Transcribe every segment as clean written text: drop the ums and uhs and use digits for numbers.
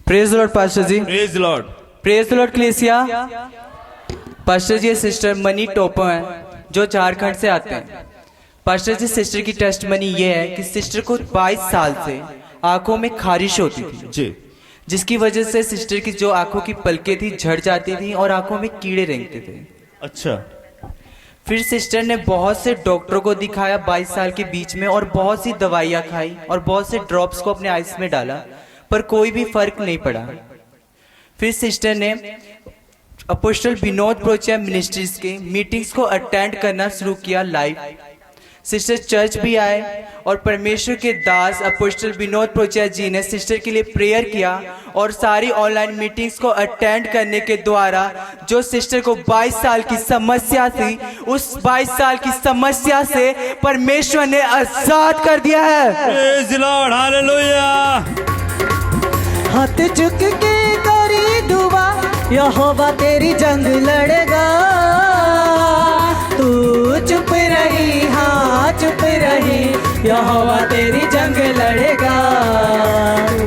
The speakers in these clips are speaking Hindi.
Praise Lord pastor ji. Praise Lord. Praise Lord क्लेसिया। पास्टर जी सिस्टर मनी टोपो हैं जो झारखंड से आते हैं। पास्टर जी सिस्टर की टेस्टमनी ये है कि सिस्टर को 22 साल से आंखों में खारिश होती थी जी, जिसकी वजह से सिस्टर की जो आंखों की पलकें थी झड़ जाती थी और आंखों में कीड़े रेंगते थे। अच्छा। फिर सिस्टर ने बहुत से डॉक्टरों को दिखाया 22 साल के बीच में और बहुत सी दवाइयाँ खाई और बहुत से ड्रॉप्स को अपने आइस में डाला पर कोई भी फर्क नहीं पड़ा। फिर सिस्टर ने अपोस्टल विनोद प्रोचे मिनिस्ट्रीज के मीटिंग्स को अटेंड करना शुरू किया लाइव। सिस्टर चर्च भी आए और परमेश्वर के दास अपोस्टल विनोद प्रोचे जी ने सिस्टर के लिए प्रेयर किया और सारी ऑनलाइन मीटिंग्स को अटेंड करने के द्वारा जो सिस्टर को 22 साल की समस्या थी उस 22 साल की समस्या से परमेश्वर ने आजाद कर दिया है। Praise Lord, hallelujah. हाथ झुक के करी दुआ, यहोवा तेरी जंग लड़ेगा। तू चुप रही, हाँ चुप रही, यहोवा तेरी जंग लड़ेगा।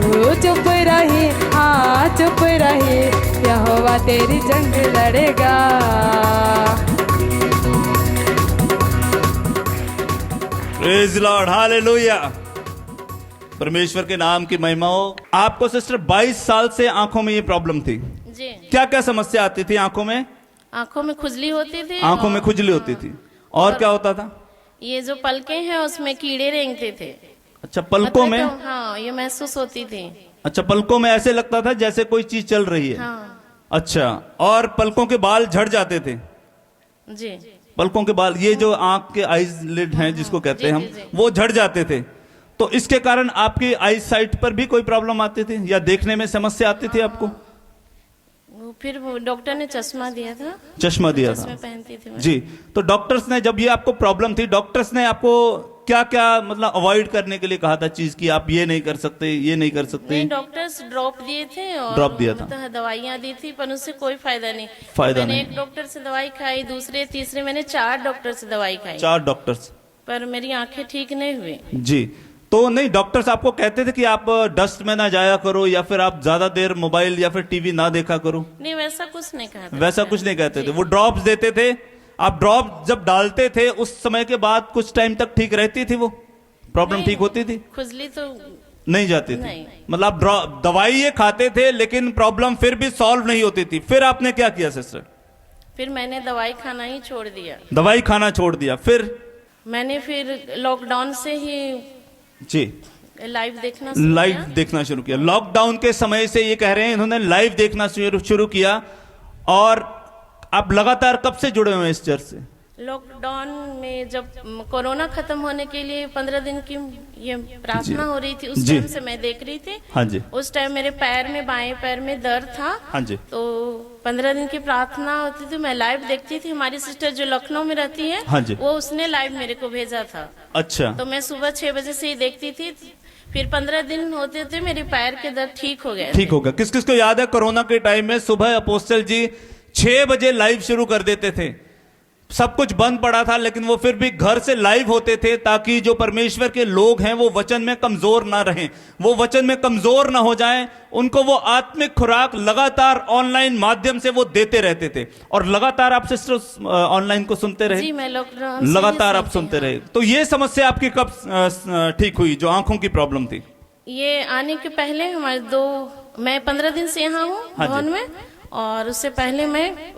तू चुप रही, हाँ चुप रही, यहोवा तेरी जंग लड़ेगा। Praise Lord, hallelujah. परमेश्वर के नाम की महिमा हो। आपको सिस्टर 22 साल से आंखों में ये प्रॉब्लम थी जी। क्या क्या समस्या आती थी आंखों में? आंखों में खुजली होती थी। आंखों में खुजली होती थी और क्या होता था? ये जो पलकें हैं उसमें कीड़े रेंगते थे। अच्छा, पलकों में? हाँ, ये महसूस होती थी। अच्छा, पलकों में ऐसे लगता था जैसे कोई चीज चल रही है। हाँ अच्छा, और पलकों के बाल झड़ जाते थे? जी। पलकों के बाल, ये जो आंख के आईज लिड हैं जिसको कहते हैं हम, जी, जी। वो झड़ जाते थे। तो इसके कारण आपकी आई साइट पर भी कोई प्रॉब्लम आती थी या देखने में समस्या आती थी आपको? फिर वो डॉक्टर ने चश्मा दिया था। चश्मा दिया चश्मे था पहनती थी मैं। जी। तो डॉक्टर्स ने, जब ये आपको प्रॉब्लम थी, डॉक्टर्स ने आपको क्या क्या मतलब अवॉइड करने के लिए कहा था चीज की? आप ये नहीं कर सकते, ये नहीं कर सकते? नहीं, डॉक्टर्स ड्रॉप दिए थे और ड्रॉप दिया था। मतलब दवाइयाँ दी थी पर उससे कोई फायदा नहीं। फायदा मैंने नहीं। एक डॉक्टर से दवाई खाई, दूसरे तीसरे मैंने 4 डॉक्टर से दवाई खाई 4 डॉक्टर्स? पर मेरी आंखें ठीक नहीं हुई। जी। तो नहीं, डॉक्टर्स आपको कहते थे कि आप डस्ट में ना जाया करो या फिर आप ज्यादा देर मोबाइल या फिर टीवी ना देखा करो? नहीं, वैसा कुछ नहीं कहा था। वैसा कुछ नहीं कहते थे। वो ड्रॉप्स देते थे, आप ड्रॉप जब डालते थे उस समय के बाद कुछ टाइम तक ठीक रहती थी वो प्रॉब्लम? नहीं, ठीक होती थी? खुजली तो नहीं जाती थी? नहीं। मतलब आप दवाई ये खाते थे लेकिन प्रॉब्लम फिर भी सॉल्व नहीं होती थी। फिर आपने क्या किया सिस्टर? फिर मैंने दवाई खाना ही छोड़ दिया। दवाई खाना छोड़ दिया। फिर मैंने फिर लॉकडाउन से ही जी लाइव देखना लाइव देखना शुरू किया। लॉकडाउन के समय से ये कह रहे हैं इन्होंने लाइव देखना शुरू किया। और आप लगातार कब से जुड़े हुए हैं इस चर्च से? लॉकडाउन में जब कोरोना खत्म होने के लिए 15 दिन की ये प्रार्थना हो रही थी, उस जी। टाइम से मैं देख रही थी। हाँ जी। उस टाइम मेरे पैर में, बाएं पैर में दर्द था। हाँ जी। तो 15 दिन की प्रार्थना होती थी, मैं लाइव देखती थी। हमारी सिस्टर जो लखनऊ में रहती है, हाँ जी। वो उसने लाइव मेरे को भेजा था। अच्छा। तो मैं सुबह 6 बजे से ही देखती थी। फिर 15 दिन होते होते मेरे पैर के दर्द ठीक हो गए। ठीक हो गया। किस किस को याद है कोरोना के टाइम में सुबह अपोस्टल जी 6 बजे लाइव शुरू कर देते थे? सब कुछ बंद पड़ा था लेकिन वो फिर भी घर से लाइव होते थे ताकि जो परमेश्वर के लोग हैं वो वचन में कमजोर ना रहें, वो वचन में कमजोर ना हो जाएं। उनको वो आत्मिक खुराक लगातार ऑनलाइन माध्यम से वो देते रहते थे। और लगातार आप सिस्टर ऑनलाइन को सुनते रहे? जी, मैं लॉकडाउन से लगातार ही आप सुनते रहे। तो ये समस्या आपकी कब ठीक हुई, जो आंखों की प्रॉब्लम थी? ये आने के पहले मैं 15 दिन से यहाँ हूँ हाँ जी। भवन में, और उससे पहले मैं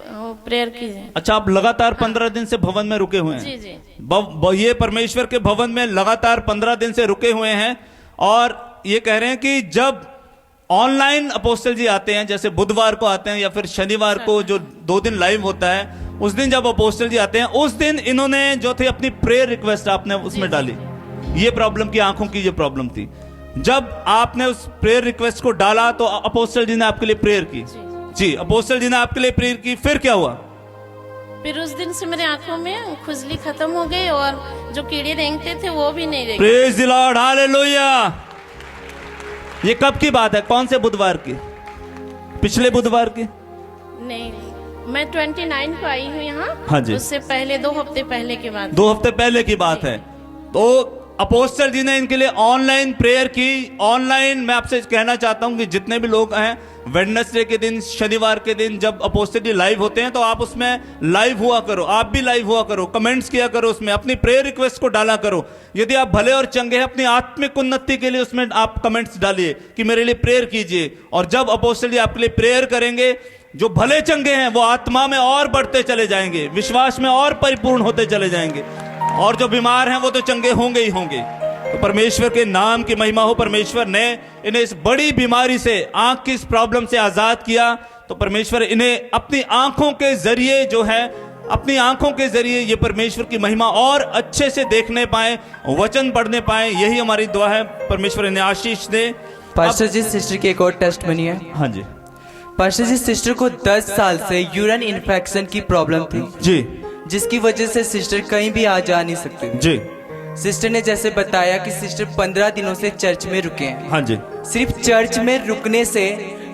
प्रेयर की है। अच्छा, आप लगातार 15 दिन से भवन में रुके हुए हैं? जी जी। ये परमेश्वर के भवन में लगातार 15 दिन से रुके हुए हैं। और ये कह रहे हैं कि जब ऑनलाइन अपोस्टल जी आते हैं, जैसे बुधवार को आते हैं या फिर शनिवार को जो 2 दिन लाइव होता है, उस दिन जब अपोस्टल जी आते हैं उस दिन इन्होंने जो थी अपनी प्रेयर रिक्वेस्ट आपने उसमें डाली। ये प्रॉब्लम की, आंखों की जो प्रॉब्लम थी, जब आपने उस प्रेयर रिक्वेस्ट को डाला तो अपोस्टल जी ने आपके लिए प्रेयर की। जी, अपोस्टल जी ने आपके लिए प्रेयर की। फिर क्या हुआ? फिर उस दिन से मेरे आंखों में खुजली खत्म हो गई और जो कीड़े रेंगते थे वो भी नहीं रेंगे। Praise the Lord, hallelujah. ये कब की बात है? कौन से बुधवार की? पिछले बुधवार की? नहीं, मैं 29 को आई हूँ यहाँ। हाँ जी। उससे पहले 2 हफ्ते पहले की बात। 2 हफ्ते पहले की बात है। तो अपोस्टल जी ने इनके लिए ऑनलाइन प्रेयर की। ऑनलाइन मैं आपसे कहना चाहता हूं कि जितने भी लोग हैं, वेडनेसडे के दिन, शनिवार के दिन जब अपोस्टल जी लाइव होते हैं तो आप उसमें लाइव हुआ करो, आप भी लाइव हुआ करो, कमेंट्स किया करो, उसमें अपनी प्रेयर रिक्वेस्ट को डाला करो। यदि आप भले और चंगे हैं, अपनी आत्मिक उन्नति के लिए उसमें आप कमेंट्स डालिए कि मेरे लिए प्रेयर कीजिए। और जब अपोस्टल जी आपके लिए प्रेयर करेंगे, जो भले चंगे हैं वो आत्मा में और बढ़ते चले जाएंगे, विश्वास में और परिपूर्ण होते चले जाएंगे, और जो बीमार हैं वो तो चंगे होंगे ही होंगे। तो परमेश्वर के नाम की महिमा हो। परमेश्वर ने इन्हें इस बड़ी बीमारी से, आंख की इस प्रॉब्लम से आजाद किया। तो परमेश्वर इन्हें अपनी आंखों के जरिए जो है, अपनी आंखों के जरिए ये परमेश्वर की महिमा और अच्छे से देखने पाए, वचन पढ़ने पाए, यही हमारी दुआ है। परमेश्वर इन्हें आशीष दे। पास्टर जी, सिस्टर की एक और टेस्ट बनी है। हाँ जी पास्टर जी, सिस्टर को 10 साल से यूरिन इन्फेक्शन की प्रॉब्लम थी जी जिसकी वजह से सिस्टर कहीं भी आ जा नहीं सकते। जी सिस्टर ने जैसे बताया कि सिस्टर 15 दिनों से चर्च में रुके हैं। हाँ जी। सिर्फ चर्च में रुकने से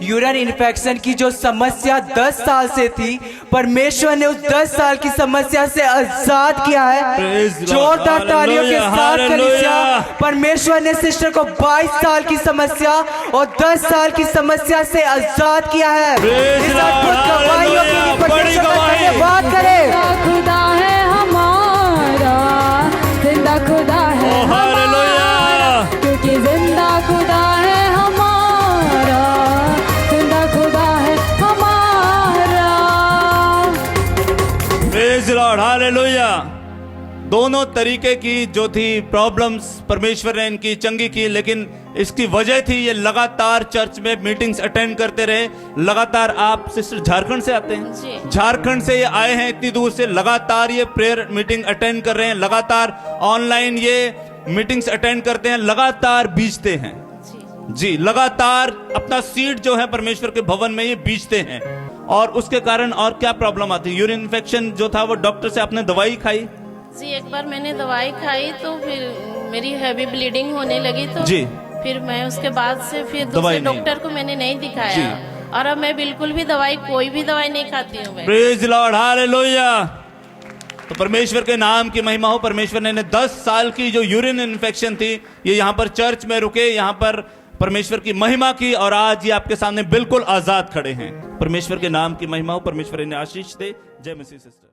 यूरिन इन्फेक्शन की जो समस्या 10 साल से थी, परमेश्वर ने उस 10 साल की समस्या से आजाद किया है। Praise the Lord. जोरदार तालियों के साथ Hallelujah. कलीसिया, परमेश्वर ने सिस्टर को 22 साल की समस्या और 10 साल की समस्या से आजाद किया है। Praise इस the Lord. अद्भुत गवाहियों के लिए Hallelujah. परमेश्वर का बड़ी गवाही। धन्यवाद करें। खुदा है हमारा, जिंदा खुदा है Oh, hallelujah. हमारा, क्योंकि जिंदा खुदा है हमारा, जिंदा खुदा है हमारा। Praise the Lord. Hallelujah. दोनों तरीके की जो थी प्रॉब्लम्स परमेश्वर ने इनकी चंगी की, लेकिन इसकी वजह थी ये लगातार चर्च में मीटिंग्स अटेंड करते रहे। लगातार आप सिस्टर झारखंड से आते हैं? जी। झारखंड से ये आए हैं इतनी दूर से, लगातार ये प्रेयर मीटिंग अटेंड कर रहे हैं, लगातार ऑनलाइन ये मीटिंग्स अटेंड करते हैं, लगातार बीजते हैं। जी, लगातार अपना सीड जो है परमेश्वर के भवन में ये बीजते हैं। और उसके कारण और क्या प्रॉब्लम आती है? यूरिन इन्फेक्शन जो था वो डॉक्टर से आपने दवाई खाई? जी, एक बार मैंने दवाई खाई तो फिर मेरी हैवी ब्लीडिंग होने लगी, तो जी। फिर मैं उसके बाद से फिर दवाई दूसरे नहीं। डॉक्टर को मैंने नहीं जी। दिखाया, और अब मैं बिल्कुल भी दवाई, कोई भी दवाई नहीं खाती हूँ मैं। Praise the Lord, hallelujah. तो परमेश्वर के नाम की महिमा हो। परमेश्वर ने 10 साल की जो यूरिन इन्फेक्शन थी, ये यहाँ पर चर्च में रुके, यहाँ पर परमेश्वर की महिमा की, और आज ये आपके सामने बिल्कुल आजाद खड़े हैं। परमेश्वर के नाम की महिमा हो। परमेश्वर इन्हें आशीष दे। जय मसीह सिस्टर।